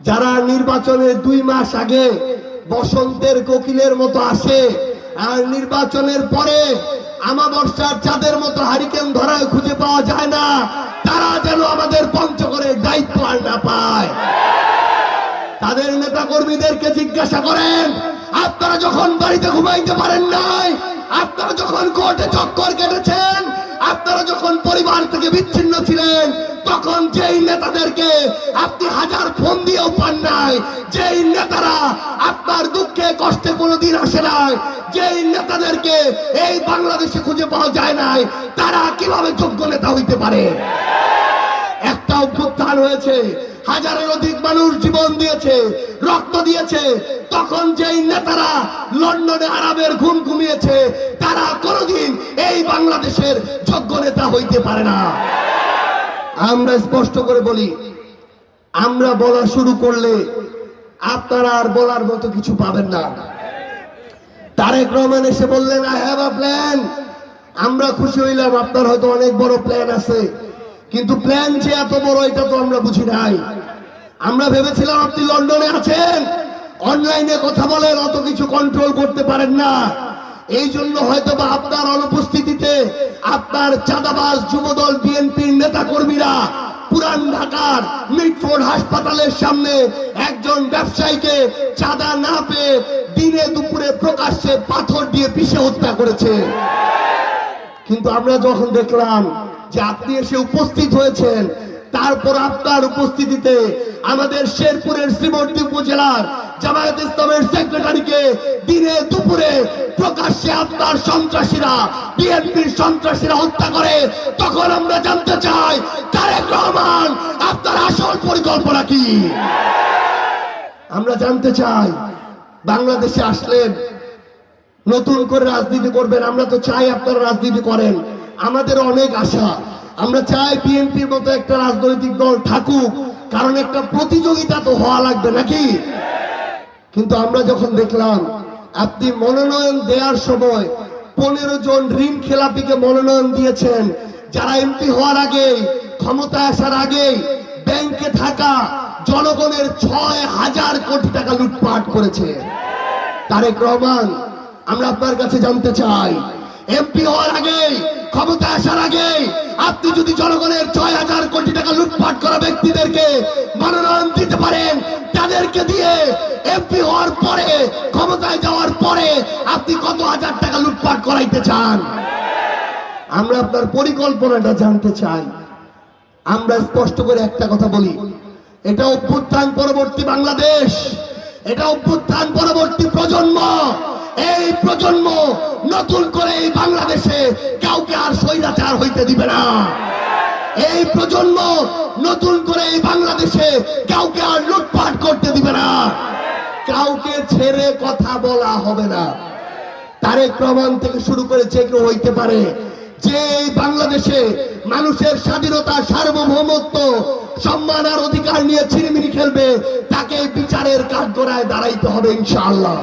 যারা নির্বাচনের 2 মাস আগে বসন্তের কোকিলের মতো আসে আর নির্বাচনের পরে আমাবস্যার চাঁদের মতো হারিকেন ধরায় খুঁজে পাওয়া যায় না, তারা যেন আমাদের পঞ্চগড়ের দায়িত্ব আর না পায়। তাদের নেতা কর্মীদেরকে জিজ্ঞাসা করেন, আপনারা যখন বাড়িতে ঘুমাইতে পারেন নাই, আপনারা যখন কোর্টে চক্কর কেটেছেন, আপনারা যখন পরিবার থেকে বিচ্ছিন্ন ছিলেন, তখন যেই নেতাদেরকে আপনি হাজার ফোন দিয়েও পান নাই, যেই নেতারা আপনার দুঃখে কষ্টে কোনোদিন আসে নাই, যেই নেতাদেরকে এই বাংলাদেশে খুঁজে পাওয়া যায় নাই, তারা কিভাবে যোগ্য নেতা হইতে পারে? একটা অভ্যুত্থান হয়েছে, হাজারের অধিক মানুষ জীবন দিয়েছে, রক্ত দিয়েছে, তখন যেই নেতারা লন্ডনে আরামের ঘুম ঘুমিয়েছে, তারা কোনোদিন এই বাংলাদেশের যোগ্য নেতা হইতে পারে না। আমরা স্পষ্ট করে বলি, আমরা বলা শুরু করলে আপনারা আর বলার মতো কিছু পাবেন না। তারেক রহমান এসে বললেন, আই হ্যাভ আ প্ল্যান। আমরা খুশি হইলাম, আপনার হয়তো অনেক বড় প্ল্যান আছে, কিন্তু প্ল্যান যে এত বড় এটা তো আমরা বুঝি নাই। আমরা ভেবেছিলাম আপনি লন্ডনে আছেন, অনলাইনে কথা বলেন, অত কিছু কন্ট্রোল করতে পারেন না, এই জন্য হয়তো বা আপনার অনুপস্থিতিতে আপনার চাঁদাবাজ যুবদল বিএনপির নেতা কর্মীরা পুরান ঢাকার মিটফোর্ড হাসপাতালের সামনে একজন ব্যবসায়ীকে চাঁদা না পেয়ে দিনে দুপুরে প্রকাশ্যে পাথর দিয়ে পিষে হত্যা করেছে। কিন্তু আমরা যখন দেখলাম যে আপনি এসে উপস্থিত হয়েছেন, তারপর আপনার উপস্থিতিতে আমাদের শেরপুরের শ্রীমন্তী উপজেলার জামায়াত ইসলামের সেক্রেটারিকে দিনে দুপুরে প্রকাশ্যে আপনার সন্ত্রাসীরা, বিএনপির সন্ত্রাসীরা হত্যা করে, তখন আমরা জানতে চাই, তারেক রহমান আপনার আসল পরিকল্পনা কি? আমরা জানতে চাই, বাংলাদেশে আসলেন নতুন করে রাজনীতি করবেন, আমরা তো চাই আপনারা রাজনীতি করেন, আমাদের অনেক আশা। আমরা চাই বিএনপির মতো একটা রাজনৈতিক দল থাকুক, কারণ একটা প্রতিযোগিতা তো হওয়া লাগবে নাকি? কিন্তু আমরা যখন দেখলাম আপনি মনোনয়ন দেওয়ার সময় 15 জন ঋণ খেলাপিকে মনোনয়ন দিয়েছেন, যারা এমপি হওয়ার আগে, ক্ষমতায় আসার আগে ব্যাংকে থাকা জনগণের 6,000 কোটি টাকা লুটপাট করেছে। তারেক রহমান, আমরা আপনার কাছে জানতে চাই, এমপি হওয়ার আগে, ক্ষমতায় আসার আগে আপনি যদি জনগণের 6,000 কোটি টাকা লুটপাট করা ব্যক্তিদেরকে মনোনয়ন দিতে পারেন, তাদেরকে দিয়ে এমপি হওয়ার পরে, ক্ষমতায় যাওয়ার পরে আপনি কত হাজার টাকা লুটপাট করাইতে চান? আমরা আপনার পরিকল্পনাটা জানতে চাই। আমরা স্পষ্ট করে একটা কথা বলি, এটা অভ্যুত্থান পরবর্তী বাংলাদেশ, এটা অভ্যুত্থান পরবর্তী প্রজন্ম। এই প্রজন্ম নতুন করে এই বাংলাদেশে কাউকে আর স্বৈরাচার হইতে দিবে না। এই প্রজন্ম নতুন করে এই বাংলাদেশে কাউকে আর লুটপাট করতে দিবে না। কাউকে ছেড়ে কথা বলা হবে না। তারেক রহমান থেকে শুরু করে যে কেউ হইতে পারে, যে এই বাংলাদেশে মানুষের স্বাধীনতা, সার্বভৌমত্ব, সম্মান আর অধিকার নিয়ে ছিনিমিনি খেলবে, তাকে বিচারের কাঠগড়ায় দাঁড়াইতে হবে ইনশাআল্লাহ।